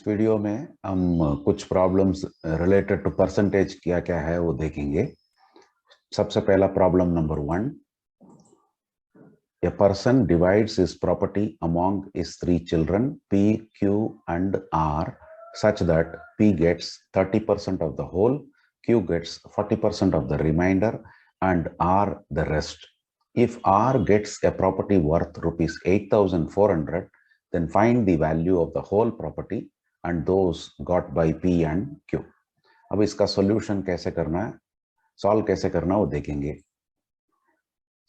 Video में हम कुछ प्रॉब्लम्स रिलेटेड टू परसेंटेज क्या क्या है वो देखेंगे। सबसे पहला problem number 1, a person divides his property among his 3 children P, Q and R such that P gets 30% of the whole, Q gets 40% of the remainder and R the rest. If R gets a property worth rupees 8,400, then find the value of the whole property and those got by P and Q. अब इसका solution कैसे करना है, solve कैसे करना वो देखेंगे।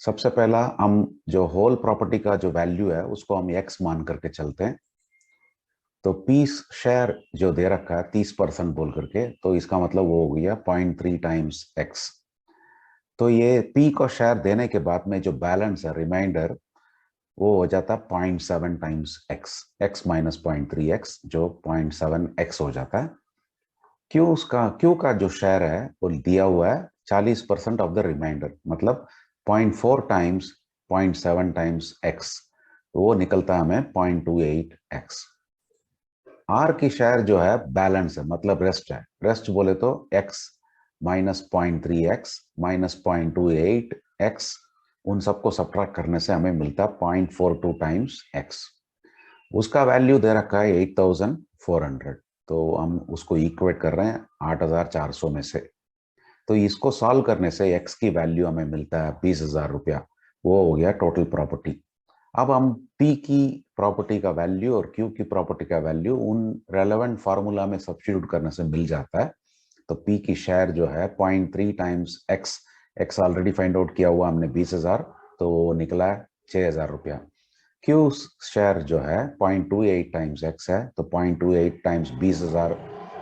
सबसे पहला हम जो होल प्रॉपर्टी का जो वैल्यू है उसको हम x मान करके चलते हैं। तो P शेयर जो दे रखा है 30% बोल करके, तो इसका मतलब वो हो गया 0.3 टाइम्स x। तो ये P को शेयर देने के बाद में जो बैलेंस है रिमाइंडर वो हो जाता है 0.7 टाइम्स x माइनस 0.3x जो 0.7x हो जाता है। Q का जो शेयर है वो दिया हुआ है 40% ऑफ द रिमाइंडर, मतलब 0.4 टाइम्स 0.7 टाइम्स x, तो वो निकलता है हमें 0.28x। R की शेयर जो है बैलेंस है, मतलब रेस्ट है। रेस्ट बोले तो x minus 0.3x minus 0.28x, उन सबको सब्ट्रैक्ट करने से हमें मिलता है 0.42 टाइम्स x। उसका वैल्यू दे रखा है 8,400, तो हम उसको इक्वेट कर रहे हैं 8,400 में से। तो इसको सॉल्व करने से x की वैल्यू हमें मिलता है 20,000 रुपया। वो हो गया टोटल प्रॉपर्टी। अब हम P की प्रॉपर्टी का वैल्यू और Q की प्रॉपर्टी का वैल्यू उन रेलेवेंट फार्मूला में सब्स्टिट्यूट करने से मिल जाता है। तो P की शेयर जो है 0.3 times x already find out किया हुआ हमने 20,000, तो वो निकला है 6,000 रुपया। Q शेयर जो है 0.28 टाइम्स x है, तो 0.28 टाइम्स 20,000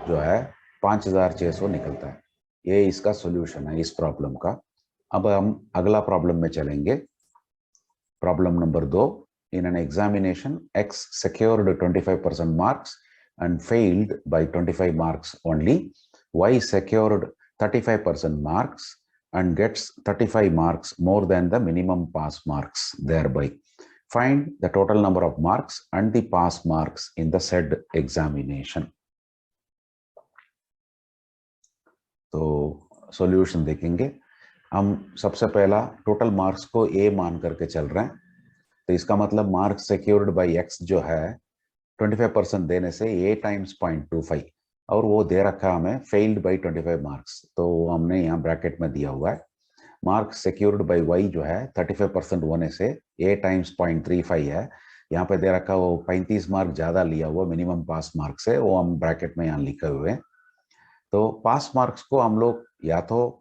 जो है 5,600 निकलता है। ये इसका सॉल्यूशन है इस प्रॉब्लम का। अब हम अगला प्रॉब्लम में चलेंगे। Problem number 2, in an examination x secured 25% marks and failed by 25 marks only, y secured 35% marks and gets 35 marks more than the minimum pass marks thereby. Find the total number of marks and the pass marks in the said examination. तो solution देखेंगे। हम सबसे पहला total marks को a मान करके चल रहे हैं, तो इसका मतलब मार्क्स सिक्योर्ड बाय x जो है 25% देने से a टाइम्स 0.25, और वो दे रखा हमें फेल्ड बाय 25 मार्क्स, तो हमने यहाँ ब्रैकेट में दिया हुआ है। मार्क्स सिक्योर्ड बाय y जो है 35% होने से a टाइम्स 0.35 है, यहाँ पे दे रखा वो 35 मार्क ज्यादा लिया हुआ मिनिमम पास मार्क से, वो हम ब्रैकेट में यहाँ लिखे हुए हैं। तो पास मार्क्स को हम लोग या तो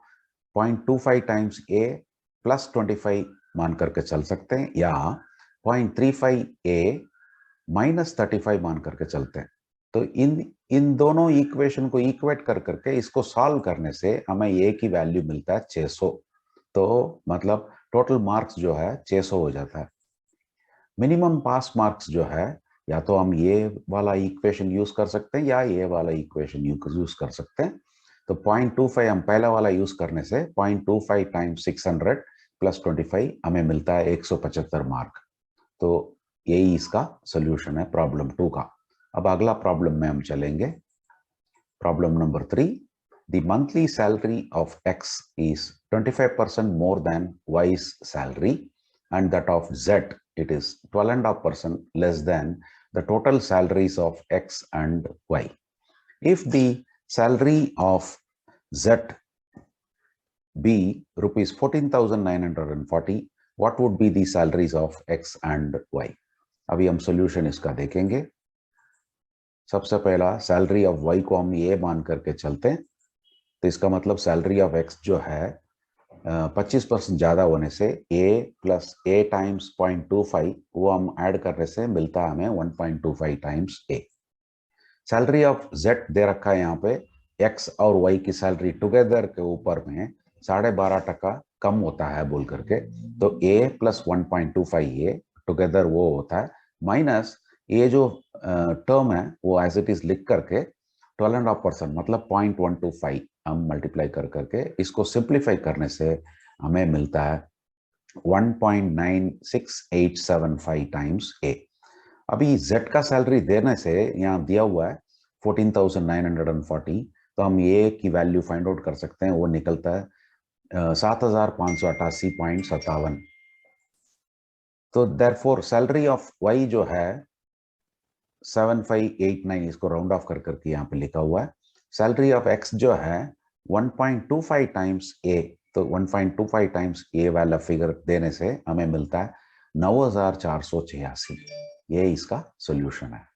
0.25 टाइम्स a प्लस 25 मान करके चल सकते हैं, या 0.35 a माइनस 35 मान करके चलते हैं। तो इन दोनों इक्वेशन को इक्वेट कर करके इसको सॉल्व करने से हमें a की वैल्यू मिलता है 600, तो मतलब टोटल मार्क्स जो है 600 हो जाता है। मिनिमम पास मार्क्स जो है या तो हम ये वाला इक्वेशन यूज कर सकते हैं या ये वाला इक्वेशन यूज कर सकते हैं। तो 0.25 हम पहला वाला यूज करने से 0.25 टाइम्स 600 प्लस 25 हमें मिलता है 175 मार्क। तो यही इसका सोल्यूशन है प्रॉब्लम 2 का। अब अगला प्रॉब्लम में हम चलेंगे। Problem number 3, the monthly salary of x is 25% more than y's salary and that of z it is 12.5% less than the total salaries of x and y. If the salary of z be rupees 14,940, what would be the salaries of x and y? अभी हम solution इसका देखेंगे। सबसे पहला salary of y को हम ये मान करके चलते हैं, तो इसका मतलब सैलरी ऑफ x जो है 25% ज्यादा होने से a प्लस a टाइम्स 0.25 वो हम ऐड करने से मिलता है हमें 1.25 times a। Salary of z दे रखा है यहाँ पे x और y की सैलरी टुगेदर के ऊपर में 12.5% कम होता है बोल करके, तो a प्लस 1.25 a टुगेदर वो होता है, माइनस ये जो टर्म है वो एज इट इज लिख करके 12.5% मतलब 0.125 हम मल्टीप्लाई कर करके इसको सिंप्लीफाई करने से हमें मिलता है 1.96875 टाइम्स a। अभी z का सैलरी देने से यहाँ दिया हुआ है 14,940, तो हम ये की वैल्यू फाइंड आउट कर सकते हैं, वो निकलता है 7,588.57। तो देयरफॉर सैलरी ऑफ वाई जो है 7589, इसको राउंड ऑफ कर करके यहाँ पे लिखा हुआ है। सैलरी ऑफ एक्स जो है 1.25 टाइम्स ए, तो 1.25 टाइम्स ए वाला फिगर देने से हमें मिलता है 9,486। ये इसका सोल्यूशन है।